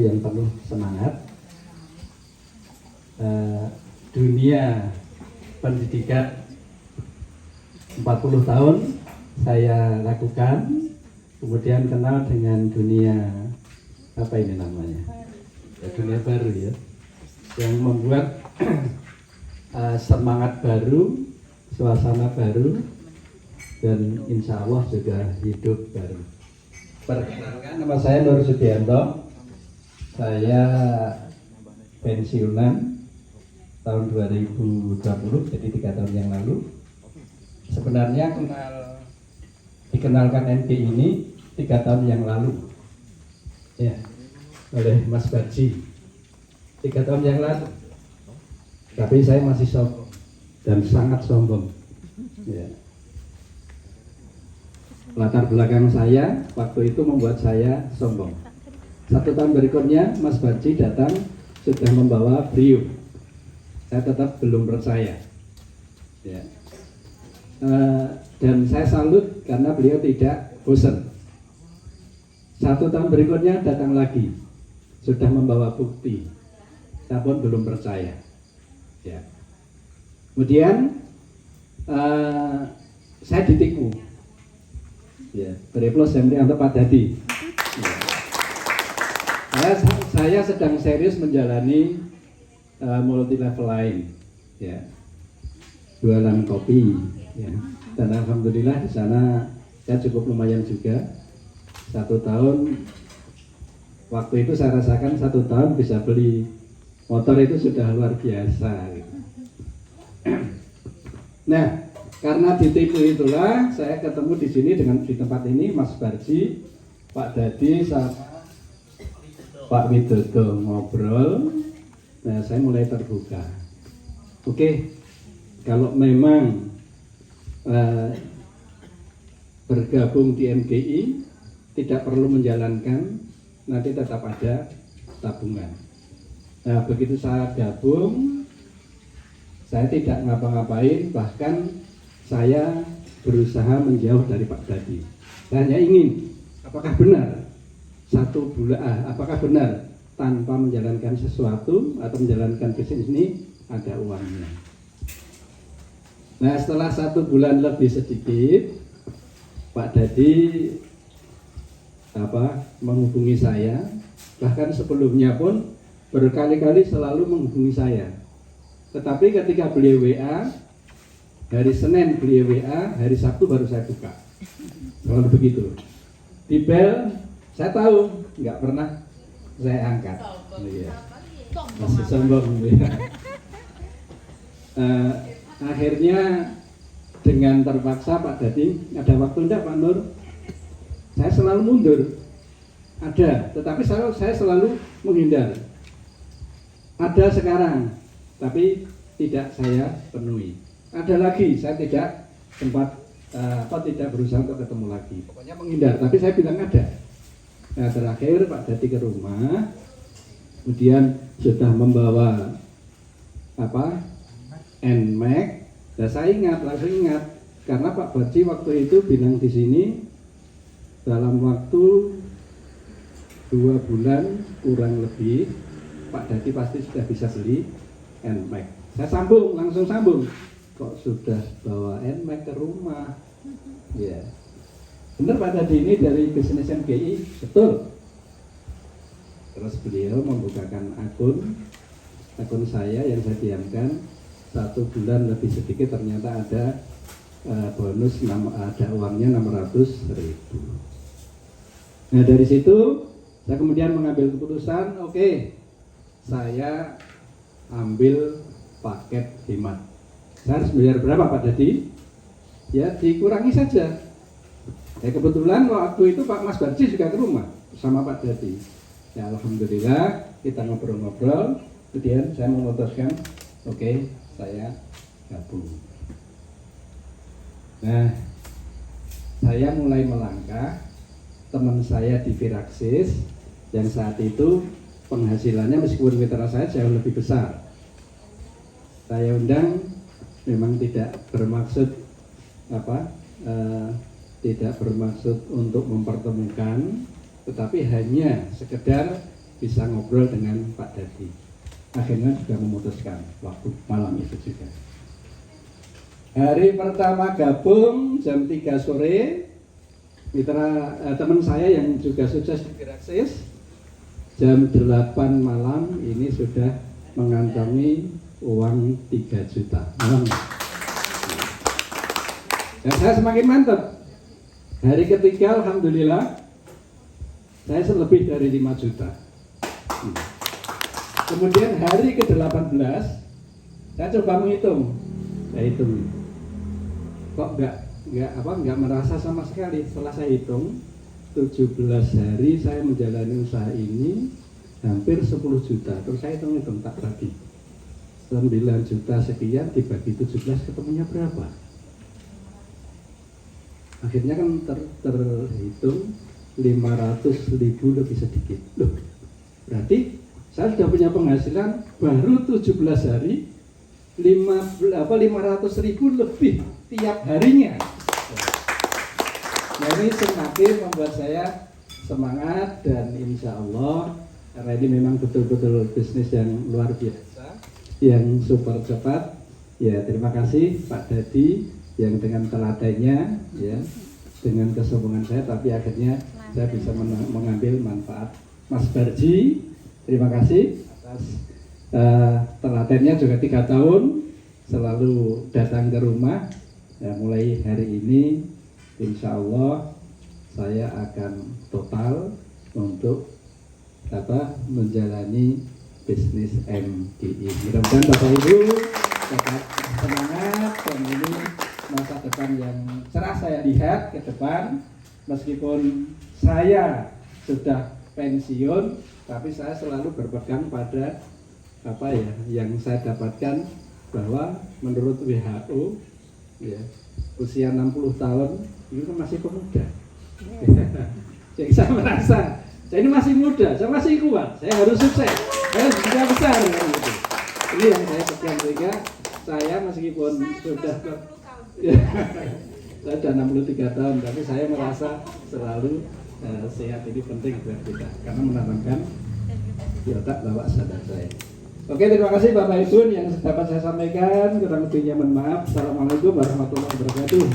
yang penuh semangat. Dunia pendidikan 40 tahun saya lakukan, kemudian kenal dengan dunia apa ini namanya, dunia baru ya, yang membuat semangat baru, suasana baru, dan insya Allah juga hidup baru. Perkenalkan, nama saya Nur Sudianto. Saya pensiunan tahun 2020, jadi 3 tahun yang lalu. Sebenarnya dikenalkan NG ini 3 tahun yang lalu, ya, oleh Mas Baji. 3 tahun yang lalu. Tapi saya masih sombong dan sangat sombong. Ya. Latar belakang saya waktu itu membuat saya sombong. 1 tahun berikutnya Mas Baji datang sudah membawa beliau. Saya tetap belum percaya. Ya. Dan saya salut karena beliau tidak bosan. 1 tahun berikutnya datang lagi, sudah membawa bukti. Saya pun belum percaya. Ya. Kemudian saya ditipu. Ya, Breplos yang untuk Pak Dadi. Ya. Saya sedang serius menjalani multi level lain, ya, jualan kopi, ya. Dan alhamdulillah di sana saya cukup lumayan juga. 1 tahun, waktu itu saya rasakan 1 tahun bisa beli motor itu sudah luar biasa. Gitu. Nah, karena ditipu itulah saya ketemu di sini di tempat ini Mas Barji, Pak Dadi, sama Pak Widodo ngobrol. Nah, saya mulai terbuka. Oke, kalau memang bergabung di MGI tidak perlu menjalankan, nanti tetap ada tabungan. Nah, begitu saya gabung, saya tidak ngapa-ngapain, bahkan saya berusaha menjauh dari Pak Dadi. Saya hanya ingin, apakah benar apakah benar tanpa menjalankan sesuatu atau menjalankan bisnis ini ada uangnya. Nah, setelah 1 bulan lebih sedikit, Pak Dadi menghubungi saya, bahkan sebelumnya pun berkali-kali selalu menghubungi saya. Tetapi ketika beliau WA, hari Senin beliau WA, hari Sabtu baru saya buka. Selalu begitu. Di bel, saya tahu nggak pernah saya angkat. Ya. Masih sombong. Ya. Akhirnya dengan terpaksa Pak Dadi, ada waktu enggak Pak Nur? Saya selalu mundur. Ada, tetapi saya selalu menghindar. Ada sekarang, tapi tidak saya penuhi. Ada lagi, saya tidak tidak berusaha untuk ketemu lagi. Pokoknya menghindar, tapi saya bilang ada. Nah, terakhir Pak Dadi ke rumah, kemudian sudah membawa NMAX. Nah, saya langsung ingat, karena Pak Baji waktu itu bilang di sini dalam waktu 2 bulan kurang lebih Pak Dadi pasti sudah bisa beli NMAX. Saya langsung sambung. Kok sudah bawa NMAX ke rumah? Ya. Benar Pak Dadi ini dari bisnis MGI, betul. Terus beliau membukakan akun saya yang saya diamkan 1 bulan lebih sedikit, ternyata ada bonus, ada uangnya 600.000. Nah, dari situ saya kemudian mengambil keputusan, oke, saya ambil paket hemat. Saya harus bayar berapa Pak Dadi? Ya dikurangi saja. Ya kebetulan waktu itu Pak Mas Barji juga ke rumah sama Pak Dadi. Ya alhamdulillah kita ngobrol-ngobrol, kemudian saya memutuskan, oke, saya gabung. Nah, saya mulai melangkah. Teman saya di Viraxis yang saat itu penghasilannya meskipun mitra saya jauh lebih besar. Saya undang, memang tidak bermaksud tidak bermaksud untuk mempertemukan, tetapi hanya sekedar bisa ngobrol dengan Pak Dadi. Akhirnya sudah memutuskan waktu malam itu juga. Hari pertama gabung jam 3 sore, teman saya yang juga sukses di Piraxis, jam 8 malam ini sudah mengantongi uang 3 juta. Dan saya semakin mantap. Hari ketiga alhamdulillah saya lebih dari 5 juta. Kemudian hari ke-18 saya coba menghitung. Saya hitung. Kok enggak merasa sama sekali. Setelah saya hitung 17 hari saya menjalani usaha ini hampir 10 juta. Terus saya hitung tak bagi 9 juta sekian dibagi 17 ketemunya berapa? Akhirnya kan terhitung 500.000 lebih sedikit. Loh, berarti saya sudah punya penghasilan baru 17 hari 500.000 lebih tiap harinya. Nah, ini semakin membuat saya semangat dan insya Allah karena ini memang betul-betul bisnis yang luar biasa, yang super cepat. Ya, terima kasih Pak Dadi yang dengan teladannya, ya, dengan kesombongan saya, tapi akhirnya saya bisa mengambil manfaat. Mas Barji, terima kasih atas teladannya juga 3 tahun selalu datang ke rumah. Ya, mulai hari ini insya Allah saya akan total untuk menjalani bisnis MGI. Mudah-mudahan Bapak Ibu dapat semangat dan ini masa depan yang cerah saya lihat ke depan. Meskipun saya sudah pensiun, tapi saya selalu berpegang pada yang saya dapatkan, bahwa menurut WHO ya, usia 60 tahun itu masih pemuda. Jadi saya merasa saya ini masih muda, saya masih kuat, saya harus sukses, saya harus bisa besar gitu. Ini yang saya pegang, sehingga saya meskipun sudah saya sudah 63 tahun, tapi saya merasa selalu sehat ini penting buat kita karena menanamkan di otak bawah sadar saya. Oke, terima kasih Bapak Ibu yang dapat saya sampaikan. Kurang lebihnya mohon maaf. Assalamualaikum warahmatullahi wabarakatuh.